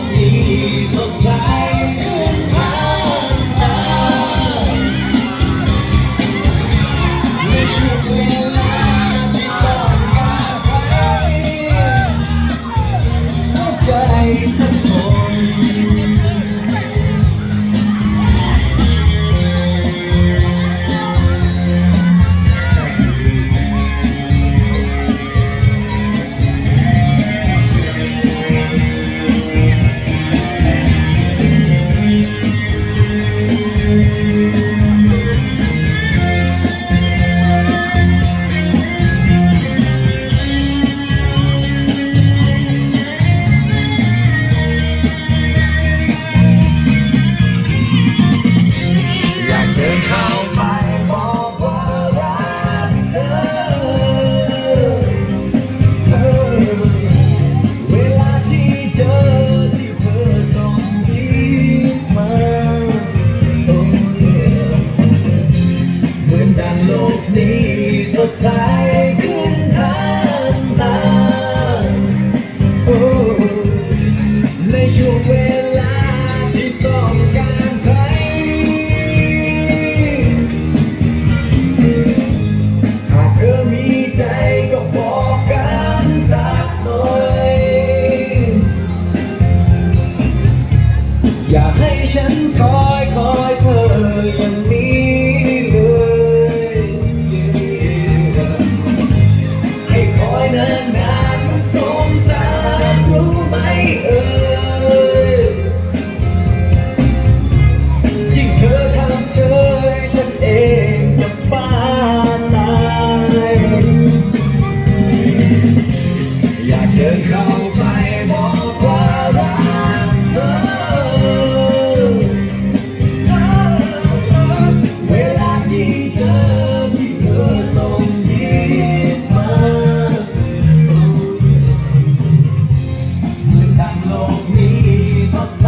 กนี้สดใสขึ้นทันตาในช่วงเวลาที่ต้องการใครเข้าใจสักคนเข้าไปบอกว่ารักเธอเวลาที่เจอที่เธอส่งยิ้มมาโอ้เหมือนดังโลกนี้สดใสขึ้นทันตาโอ้ในช่วงเวลาที่ต้องการใครใจก็บอกกันสักหน่อยอย่าให้ฉันคอยเธออย่างนี้เลยให้คอยนานๆมันสงสารรู้ไหมยิ่งเธอทำเฉยฉันเองจะบ้าตายอยากเดินเข้าไปบอกว่ารักเธอเวลาที่เจอที่เธอส่งยิ้มมาเหมือนดังโลกนี้สดใส